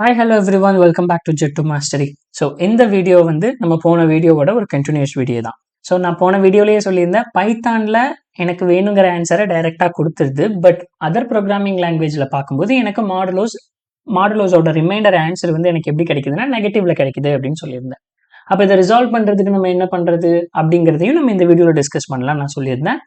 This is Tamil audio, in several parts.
Hi hello everyone welcome back to Jet to Mastery. So இந்த வீடியோ வந்து நம்ம போன வீடியோவோட ஒரு கண்டினியூஸ் வீடியோ தான். ஸோ நான் போன வீடியோலேயே சொல்லியிருந்தேன், பைத்தானில் எனக்கு வேணுங்கிற ஆன்சரை டைரெக்டாக கொடுத்துருது. பட் அதர் ப்ரோக்ராமிங் லாங்குவேஜில் பார்க்கும்போது எனக்கு மாடுலோஸோட ரிமைண்டர் ஆன்சர் வந்து எனக்கு எப்படி கிடைக்குதுன்னா நெகட்டிவ்ல கிடைக்குது அப்படின்னு சொல்லியிருந்தேன். அப்போ இதை ரிசால்வ் பண்ணுறதுக்கு நம்ம என்ன பண்ணுறது அப்படிங்கிறதையும் நம்ம இந்த வீடியோவில் டிஸ்கஸ் பண்ணலாம் நான் சொல்லியிருந்தேன்.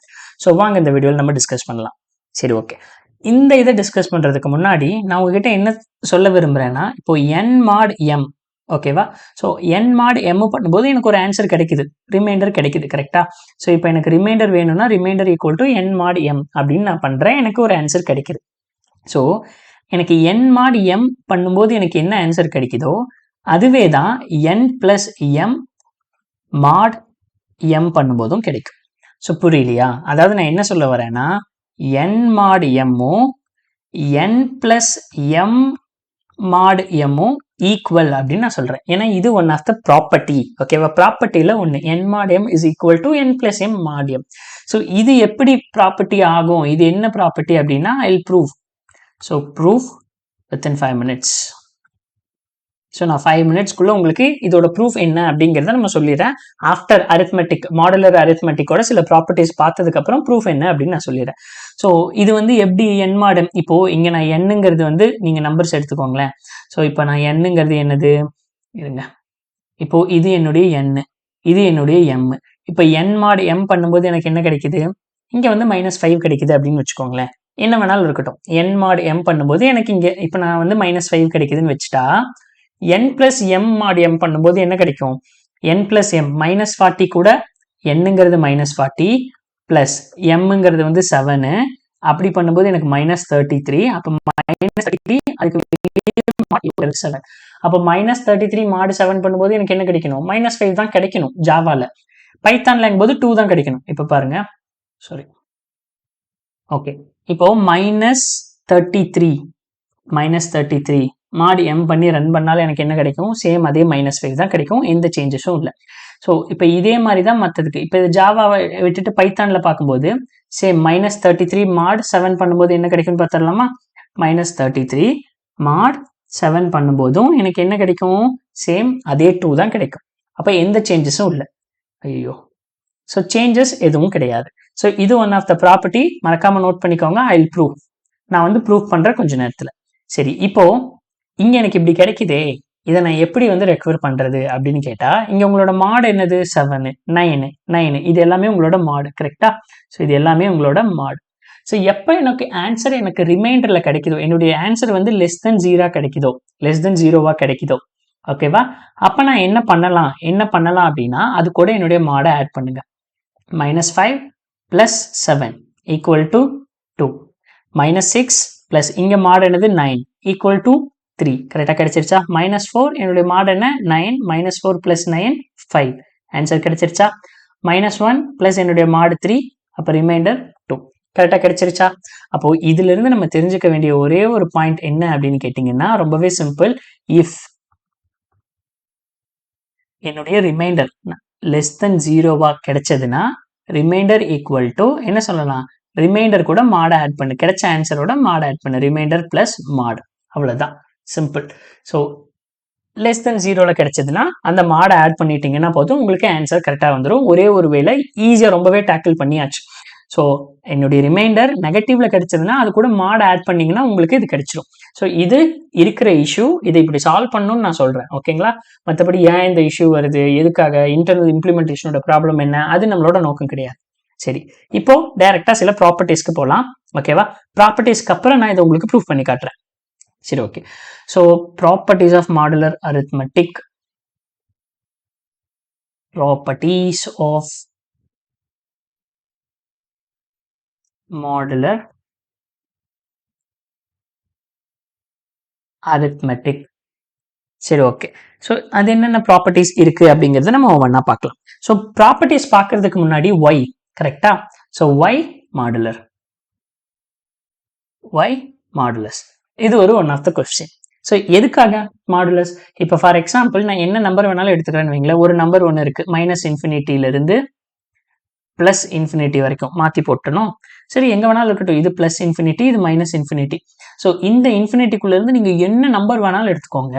ஸோ வாங்க இந்த வீடியோவில் நம்ம டிஸ்கஸ் பண்ணலாம். சரி, ஓகே. இந்த இதை டிஸ்கஸ் பண்றதுக்கு முன்னாடி நான் உங்ககிட்ட என்ன சொல்ல விரும்புறேன்னா, இப்போ n mod m, ஓகேவா? ஸோ n mod m பண்ணும்போது எனக்கு ஒரு ஆன்சர் கிடைக்குது, ரிமைண்டர் கிடைக்குது, கரெக்டா? ஸோ இப்போ எனக்கு ரிமைண்டர் வேணும்னா remainder equal to n mod m அப்படின்னு நான் பண்றேன், எனக்கு ஒரு ஆன்சர் கிடைக்குது. ஸோ எனக்கு n mod m பண்ணும்போது எனக்கு என்ன ஆன்சர் கிடைக்குதோ அதுவே தான் n plus m mod m பண்ணும்போதும் கிடைக்கும். ஸோ புரியலையா? அதாவது நான் என்ன சொல்ல வரேன்னா, n mod m n plus m mod m equal அப்படின்னு நான் சொல்றேன். ஏன்னா இது ஒன் ஆஃப் த ப்ராப்பர்ட்டி, ஓகேவா? ப்ராப்பர்ட்டியில ஒன்று n mod m is equal to n plus m mod m. So இது எப்படி ப்ராப்பர்ட்டி ஆகும்? இது என்ன ப்ராப்பர்ட்டி அப்படின்னா I'll prove. So proof within 5 minutes. So நான் 5 மினிட்ஸ்க்குள்ள உங்களுக்கு இதோட ப்ரூஃப் என்ன அப்படிங்கிறத நம்ம சொல்லிடுறேன். ஆஃப்டர் அரித்மெட்டிக், மாடுலர் அரித்மெட்டிக்கோட சில ப்ராப்பர்ட்டிஸ் பார்த்ததுக்கு அப்புறம் ப்ரூஃப் என்ன அப்படின்னு நான் சொல்லிடுறேன். ஸோ இது வந்து எப்படி n mod m, இப்போ இங்க நான் என்னங்கிறது வந்து நீங்க நம்பர்ஸ் எடுத்துக்கோங்களேன். ஸோ இப்போ நான் என்னங்கிறது என்னது இருங்க, இப்போ இது என்னுடைய n, இது என்னுடைய m. இப்போ n mod m பண்ணும்போது எனக்கு என்ன கிடைக்குது? இங்க வந்து -5 கிடைக்குது அப்படின்னு வச்சுக்கோங்களேன். என்ன வேணாலும் இருக்கட்டும். n mod m பண்ணும்போது எனக்கு இங்க இப்போ நான் வந்து -5 கிடைக்குதுன்னு வச்சுட்டா, n plus m mod m பண்ணும்போது என்ன கிடைக்கும்? n plus m -40 கூட nங்கிறது -40 plus mங்கிறது வந்து 7, அப்படி பண்ணும்போது எனக்கு -33. அப்போ -33 அதுக்கு 7. அப்போ -33 mod 7 பண்ணும்போது எனக்கு என்ன கிடைக்கணும்? -5 தான் கிடைக்கணும். ஜாவால, பைத்தான்ல போது 2 தான் கிடைக்கணும். இப்போ பாருங்க, சாரி, ஓகே. இப்போ -33 mod m பண்ணி ரன் பண்ணாலும் எனக்கு என்ன கிடைக்கும்? சேம் அதே -5 தான் கிடைக்கும், எந்த சேஞ்சஸும் இல்லை. ஸோ இப்போ இதே மாதிரி தான் மற்றதுக்கு. இப்போ ஜாவாவை விட்டுட்டு பைத்தான்ல பார்க்கும்போது சேம் -33 mod 7 பண்ணும்போது என்ன கிடைக்கும்னு பார்த்துடலாமா? -33 mod 7 பண்ணும்போதும் எனக்கு என்ன கிடைக்கும்? சேம் அதே 2 தான் கிடைக்கும். அப்போ எந்த சேஞ்சஸும் இல்லை. ஐயோ, ஸோ சேஞ்சஸ் எதுவும் கிடையாது. ஸோ இது ஒன் ஆஃப் த ப்ராப்பர்ட்டி, மறக்காம நோட் பண்ணிக்கோங்க. I will prove. நான் வந்து ப்ரூவ் பண்றேன் கொஞ்ச நேரத்தில். சரி, இப்போ இங்க எனக்கு இப்படி கிடைக்குதே, இதை நான் எப்படி வந்து ரெக்கவர் பண்றது அப்படின்னு கேட்டா, இங்க உங்களோட மாடு என்னது? 7, 9 இது எல்லாமே உங்களோட மாடு, கரெக்டா? ஸோ இது எல்லாமே உங்களோட மாடு. ஸோ எப்போ எனக்கு ஆன்சர் எனக்கு ரிமைண்டர்ல கிடைக்குதோ, என்னுடைய ஆன்சர் வந்து லெஸ் தென் 0 கிடைக்குதோ, ஓகேவா? அப்ப நான் என்ன பண்ணலாம் அப்படின்னா, அது கூட என்னுடைய மாடை ஆட் பண்ணுங்க. -5 plus 7 equal to 2, -6 plus இங்க மாடு என்னது 9 equal to 3, கரெக்டா கிடைச்சிருச்சா? -4 என்னுடைய மாடு என்ன? 9, -4 plus 9 5, ஆன்சர் கிடைச்சிருச்சா? -1 plus என்னுடைய மாடு 3, அப்ப ரிமைண்டர் 2, கரெக்டா கிடைச்சிருச்சா? அப்போ இதுல இருந்து நம்ம தெரிஞ்சுக்க வேண்டிய ஒரே ஒரு பாயிண்ட் என்ன அப்படின்னு கேட்டீங்கன்னா, ரொம்பவே சிம்பிள். இஃப் என்னுடைய ரிமைண்டர் லெஸ் தென் 0 கிடைச்சதுன்னா ரிமைண்டர் ஈக்குவல் டு என்ன சொல்லலாம்? ரிமைண்டர் கூட மாட ஆட் பண்ணு, கிடைச்ச ஆன்சரோட மாட ஆட் பண்ணு, ரிமைண்டர் பிளஸ் மாடு, அவ்வளவுதான், சிம்பிள். ஸோ லெஸ் தென் 0 கிடைச்சதுன்னா அந்த மாடை ஆட் பண்ணிட்டீங்கன்னா போதும், உங்களுக்கு ஆன்சர் கரெக்டா வந்துடும். ஒரே ஒரு வேளை ஈஸியா ரொம்பவே டேக்கிள் பண்ணியாச்சு. ஸோ என்னுடைய ரிமைண்டர் நெகட்டிவ்ல கிடைச்சதுன்னா அது கூட மாட ஆட் பண்ணீங்கன்னா உங்களுக்கு இது கிடைச்சிடும். ஸோ இது இருக்கிற இஷ்யூ, இதை இப்படி சால்வ் பண்ணணும்னு நான் சொல்றேன், ஓகேங்களா? மற்றபடி ஏன் இந்த இஷ்யூ வருது, எதுக்காக, இன்டர்னல் இம்ப்ளிமெண்டேஷனோட ப்ராப்ளம் என்ன, அது நம்மளோட நோக்கம் கிடையாது. சரி, இப்போ டைரக்டா சில ப்ராப்பர்ட்டிஸ்க்கு போகலாம், ஓகேவா? ப்ராப்பர்ட்டிஸ்க்கு அப்புறம் நான் இதை உங்களுக்கு ப்ரூஃப் பண்ணி காட்டுறேன். சரி, okay. So properties of modular arithmetic. Properties of modular arithmetic. சரி, ஓகே. ஸோ அது என்னென்ன ப்ராப்பர்ட்டிஸ் இருக்கு அப்படிங்கிறத நம்ம ஒவ்வொன்றா பார்க்கலாம். ஸோ ப்ராப்பர்ட்டிஸ் பார்க்கறதுக்கு முன்னாடி ஒய், கரெக்டா? So why modular, why modulus, இது ஒரு one of the question. So எதுக்காக மாடுலஸ்? இப்போ ஃபார் எக்ஸாம்பிள் நான் என்ன நம்பர் வேணாலும் எடுத்துக்கிறேன்னு வைங்களேன். ஒரு நம்பர் ஒன்று இருக்கு, -∞ இருந்து பிளஸ் இன்ஃபினிட்டி வரைக்கும் மாற்றி போட்டணும். சரி, எங்கே வேணாலும் இருக்கட்டும், இது பிளஸ் இன்ஃபினிட்டி, இது மைனஸ் இன்ஃபினிட்டி. ஸோ இந்த இன்ஃபினிட்டிக்குள்ளேருந்து நீங்கள் என்ன நம்பர் வேணாலும் எடுத்துக்கோங்க,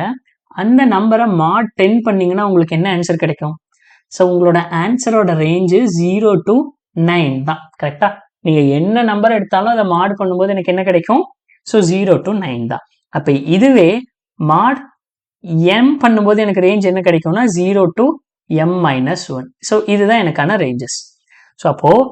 அந்த நம்பரை மாட் 10 பண்ணிங்கன்னா உங்களுக்கு என்ன ஆன்சர் கிடைக்கும்? ஸோ உங்களோட ஆன்சரோட ரேஞ்சு 0 to 9 தான். கரெக்டாக நீங்கள் என்ன நம்பர் எடுத்தாலும் அதை மாட் பண்ணும்போது எனக்கு என்ன கிடைக்கும்? ஸோ 0 to 9 தான். அப்போ இதுவே மாட் m பண்ணும்போது எனக்கு ரேஞ்ச் என்ன கிடைக்கும்னா 0 to m minus 1. ஸோ இதுதான் எனக்கான ரேஞ்சஸ். ஸோ அப்போது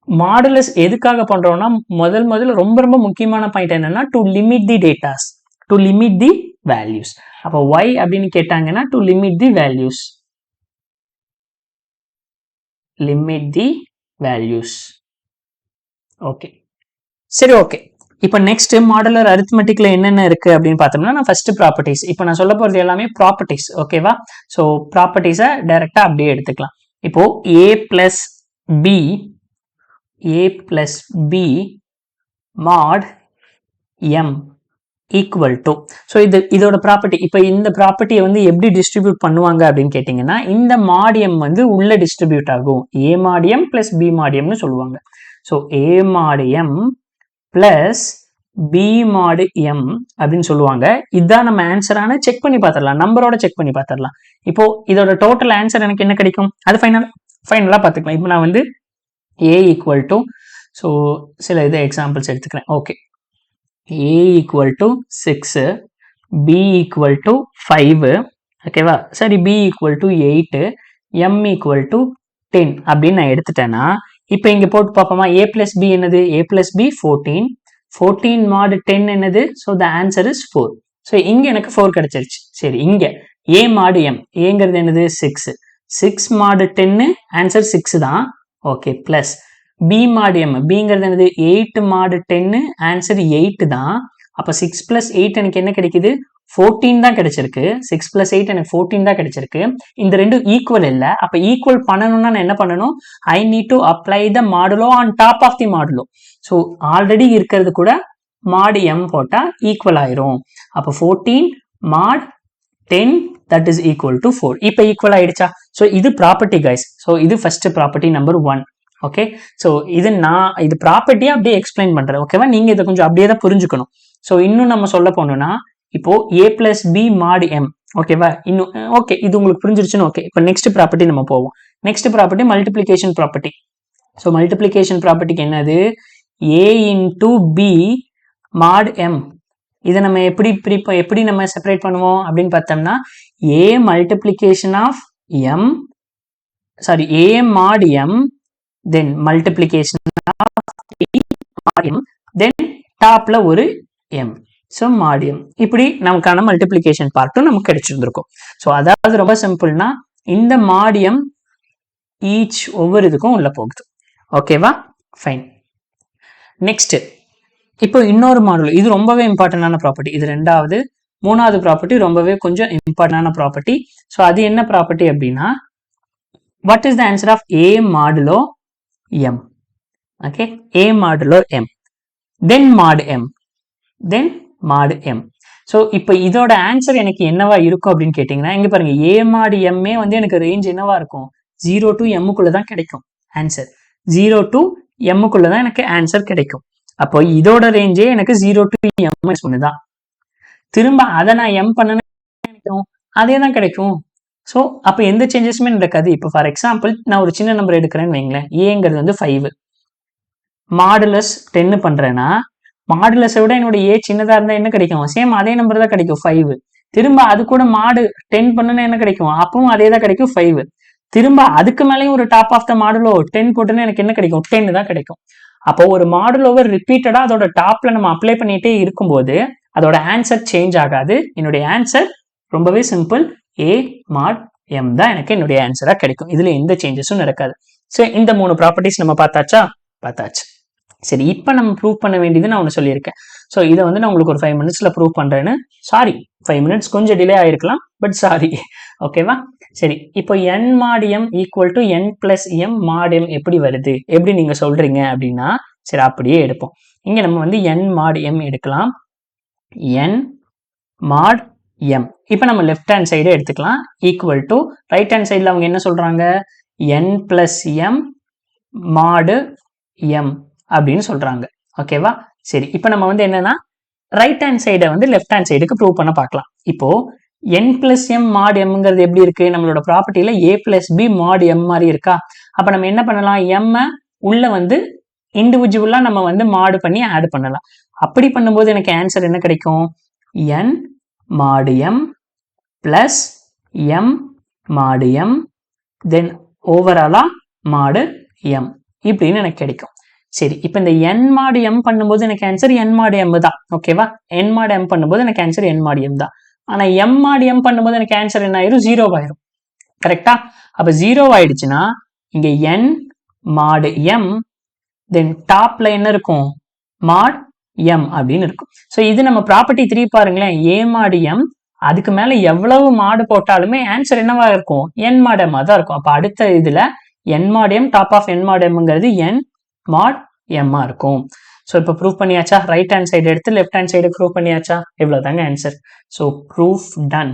மாடுலஸ் எதுக்காக பண்ணுறோம்னா முதல்ல ரொம்ப முக்கியமான பாயிண்ட் என்னன்னா to limit the datas, to limit the values. அப்போ y அப்படின்னு கேட்டாங்கன்னா to limit the values, limit the values. Okay, சரி, ஓகே. இப்போ நெக்ஸ்ட் மாடுலர் அரித்மெட்டிக்ல என்னென்ன இருக்கு அப்படின்னு பார்த்தோம்னா, நான் ஃபர்ஸ்ட் ப்ராப்பர்ட்டிஸ். இப்போ நான் சொல்ல போறது எல்லாமே ப்ராப்பர்ட்டிஸ். ஓகேவா? ஸோ ப்ராப்பர்ட்டிஸை டைரக்டா அப்படியே எடுத்துக்கலாம். இப்போ a plus b mod m equal to, so இதோட ப்ராப்பர்ட்டி. இப்போ இந்த ப்ராப்பர்ட்டியை வந்து எப்படி டிஸ்ட்ரிபியூட் பண்ணுவாங்க அப்படின்னு கேட்டிங்கன்னா, இந்த mod m வந்து உள்ள டிஸ்ட்ரிபியூட் ஆகும். a mod m plus b mod m னு சொல்லுவாங்க. So a mod m plus b mod m அப்படின்னு சொல்லுவாங்க. இதுதான் நம்ம ஆன்சரான செக் பண்ணி பார்த்துடலாம், நம்பரோட செக் பண்ணி பார்த்துடலாம். இப்போ இதோட டோட்டல் ஆன்சர் எனக்கு என்ன கிடைக்கும் அது ஃபைனலாக பார்த்துக்கலாம். இப்போ நான் வந்து a ஈக்குவல் டு, ஸோ சில இது எக்ஸாம்பிள்ஸ் எடுத்துக்கிறேன். Okay, a equal to 6, b equal to 5, ஓகேவா? சரி, b equal to 8, m equal to 10 அப்படின்னு நான் எடுத்துட்டேன்னா, இப்போ இங்க போட்டு பார்ப்போமா? a பிளஸ் b என்னது? a பிளஸ் b 14 mod 10 என்னது? So the answer is 4. So இங்க எனக்கு 4 கிடைச்சிருச்சு. சரி, இங்க a mod m, ஏங்கிறது என்னது? 6 mod 10 ஆன்சர் 6 தான். Okay, plus b mod m, bங்கிறது என்னது? 8 mod 10 ஆன்சர் 8 தான். அப்போ 6 பிளஸ் 8 எனக்கு என்ன கிடைக்குது? 14 தான் கிடைச்சிருக்கு. 6 பிளஸ் 8 எனக்கு 14 தான் கிடைச்சிருக்கு. இந்த ரெண்டும் ஈக்குவல் இல்லை. அப்போ ஈக்குவல் பண்ணணும்னா நான் என்ன பண்ணணும்? I need to apply the modulo on top of the modulo. So already இருக்கிறது கூட mod m போட்டா ஈக்குவல் ஆயிரும். அப்போ 14 mod 10 that is equal to 4. இப்போ ஈக்குவல் ஆயிடுச்சா? ஸோ இது ப்ராப்பர்ட்டி கைஸ். ஸோ இது first property number 1. Okay, so இது ப்ராப்பர்ட்டியா அப்படியே எக்ஸ்பிளைன் பண்றேன். ஓகேவா? நீங்க இதை கொஞ்சம் அப்படியே தான் புரிஞ்சுக்கணும். ஸோ இன்னும் நம்ம சொல்ல போனோம்னா, இப்போ a plus b mod m, ஓகேவா? இன்னும் ஓகே, இது உங்களுக்கு புரிஞ்சிருச்சுன்னு. ஓகே, இப்போ நெக்ஸ்ட் ப்ராப்பர்ட்டி நம்ம போவோம். Next property multiplication property. So multiplication ப்ராப்பர்ட்டிக்கு என்னது? a into b mod m. இதை நம்ம எப்படி நம்ம செப்பரேட் பண்ணுவோம் அப்படின்னு பார்த்தோம்னா, a multiplication of m, sorry, a mod m, then multiplication of mod m, then டாப்ல ஒரு m. So mod m. இப்படி நமக்கான மல்டிப்ளிகேஷன் பார்ட்டும் நமக்கு கிடைச்சிருந்திருக்கும். ஸோ அதாவது ரொம்ப சிம்பிள்னா, இந்த mod m ஈச் ஒவ்வொரு இதுக்கும் உள்ள போகுது. ஓகேவா? ஃபைன். நெக்ஸ்ட், இப்போ இன்னொரு மாடல். இது ரொம்பவே இம்பார்ட்டன்டான ப்ராப்பர்ட்டி. இது ரெண்டாவது. மூணாவது ப்ராப்பர்ட்டி ரொம்பவே கொஞ்சம் இம்பார்ட்டன்டான ப்ராப்பர்ட்டி. ஸோ அது என்ன ப்ராப்பர்ட்டி அப்படின்னா, what is the answer of a modulo m? Okay, a modulo m, then mod m, then mod m. So இப்போ இதோட ஆன்சர் எனக்கு என்னவா இருக்கும் அப்படின்னு கேட்டிங்கன்னா, இங்கே பாருங்க, a mod m வந்து எனக்கு ரேஞ்ச் என்னவா இருக்கும்? 0 to m தான் கிடைக்கும் ஆன்சர். 0 to m தான் எனக்கு ஆன்சர் கிடைக்கும். அப்போ இதோட ரேஞ்சே எனக்கு 0 to m தான். திரும்ப அதை நான் m பண்ணணும் கிடைக்கும், அதே தான் கிடைக்கும். ஸோ அப்போ எந்த சேஞ்சஸுமே நடக்காது. இப்போ ஃபார் எக்ஸாம்பிள் நான் ஒரு சின்ன நம்பர் எடுக்கிறேன்னு வைங்களேன். ஏங்கிறது வந்து 5, மாடுலஸ் 10 பண்றேன்னா, மாடுலஸை விட என்னோட ஏ சின்னதா இருந்தா என்ன கிடைக்கும்? சேம் அதே நம்பர் தான் கிடைக்கும், 5. திரும்ப அது கூட மாடு 10 பண்ணுன்னா என்ன கிடைக்கும்? அப்பவும் அதே தான் கிடைக்கும், 5. திரும்ப அதுக்கு மேலேயும் ஒரு டாப் ஆஃப் த மாடுலோ 10 போட்டுன்னா எனக்கு என்ன கிடைக்கும்? 10 தான் கிடைக்கும். அப்போ ஒரு மாடுலோவை ரிப்பீட்டடா அதோட டாப்ல நம்ம அப்ளை பண்ணிட்டே இருக்கும்போது அதோட ஆன்சர் சேஞ்ச் ஆகாது. என்னுடைய ஆன்சர் ரொம்பவே சிம்பிள், a mod m தான் எனக்கு என்னுடைய ஆன்சரா கிடைக்கும். இதுல எந்த சேஞ்சஸும் நடக்காது. ஸோ இந்த 3 ப்ராப்பர்ட்டிஸ் நம்ம பார்த்தாச்சு. சரி, இப்போ நம்ம ப்ரூவ் பண்ண வேண்டியது நான் ஒன்று சொல்லியிருக்கேன். ஸோ இதை வந்து நான் உங்களுக்கு ஒரு 5 மினிட்ஸ்ல ப்ரூவ் பண்றேன்னு. சாரி, 5 மினிட்ஸ் கொஞ்சம் டிலே ஆயிருக்கலாம், பட் சாரி. ஓகேவா? சரி, இப்போ n mod m equal to n plus m mod m எப்படி வருது, எப்படி நீங்க சொல்றீங்க அப்படின்னா, சரி அப்படியே எடுப்போம். இங்க நம்ம வந்து n mod m எடுக்கலாம், n mod m. இப்போ நம்ம லெஃப்ட் ஹேண்ட் சைடு எடுத்துக்கலாம், ஈக்குவல் டு ரைட் ஹேண்ட் சைடில் அவங்க என்ன சொல்றாங்க? n plus m mod m அப்படின்னு சொல்றாங்க. ஓகேவா? சரி, இப்போ நம்ம வந்து என்னன்னா ரைட் ஹேண்ட் சைடை வந்து லெஃப்ட் ஹேண்ட் சைடுக்கு ப்ரூவ் பண்ண பார்க்கலாம். இப்போ n plus m mod mங்கிறது எப்படி இருக்கு? நம்மளோட ப்ராப்பர்ட்டியில a plus b mod m மாதிரி இருக்கா? அப்ப நம்ம என்ன பண்ணலாம்? m உள்ள வந்து இண்டிவிஜுவலா நம்ம வந்து mod பண்ணி ஆட் பண்ணலாம். அப்படி பண்ணும்போது எனக்கு ஆன்சர் என்ன கிடைக்கும்? n mod m plus m mod m then ஓவராலா mod m இப்படின்னு எனக்கு கிடைக்கும். சரி, இப்போ இந்த n mod m பண்ணும்போது எனக்கு ஆன்சர் n mod m தான். ஓகேவா? n mod m பண்ணும்போது எனக்கு ஆன்சர் n mod m தான். ஆனா m mod m பண்ணும்போது எனக்கு ஆன்சர் என்ன ஆயிரும்? 0 ஆயிரும். கரெக்டா? அப்ப 0 ஆயிடுச்சுன்னா இங்க n mod m தென் டாப்ல என்ன இருக்கும்? mod m அப்படின்னு இருக்கும். ஸோ இது நம்ம ப்ராப்பர்ட்டி 3 பாருங்களேன். a mod m அதுக்கு மேல எவ்வளவு மாடு போட்டாலுமே ஆன்சர் என்னவா இருக்கும்? n mod m தான் இருக்கும். அப்ப அடுத்த இதுல n mod m top of n mod mங்கிறது n mod m இருக்கும். ஸோ இப்போ ப்ரூவ் பண்ணியாச்சா? ரைட் ஹேண்ட் சைடு எடுத்து லெஃப்ட் ஹேண்ட் சைடு ப்ரூவ் பண்ணியாச்சா? இவ்வளவுதாங்க ஆன்சர். So proof done.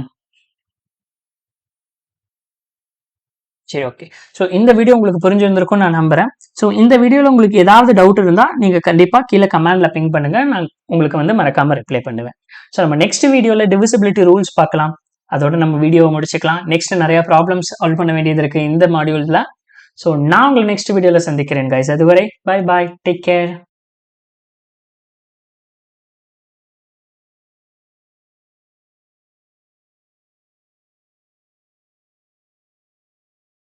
சரி, ஓகே. ஸோ இந்த வீடியோ உங்களுக்கு புரிஞ்சிருந்திருக்கும் நான் நம்புறேன். ஸோ இந்த வீடியோவில் உங்களுக்கு ஏதாவது டவுட் இருந்தால் நீங்கள் கண்டிப்பாக கீழே கமெண்ட்ல பிங் பண்ணுங்க. நான் உங்களுக்கு வந்து மறக்காம ரிப்ளை பண்ணுவேன். ஸோ நம்ம நெக்ஸ்ட் வீடியோவில் டிவிசிபிலிட்டி ரூல்ஸ் பார்க்கலாம். அதோட நம்ம வீடியோவை முடிச்சுக்கலாம். நெக்ஸ்ட் நிறைய ப்ராப்ளம்ஸ் சால்வ் பண்ண வேண்டியது இருக்கு இந்த மாடியூல்ல. ஸோ நான் உங்களை நெக்ஸ்ட் வீடியோவில் சந்திக்கிறேன் கைஸ். அதுவரை பை பாய், டேக் கேர்.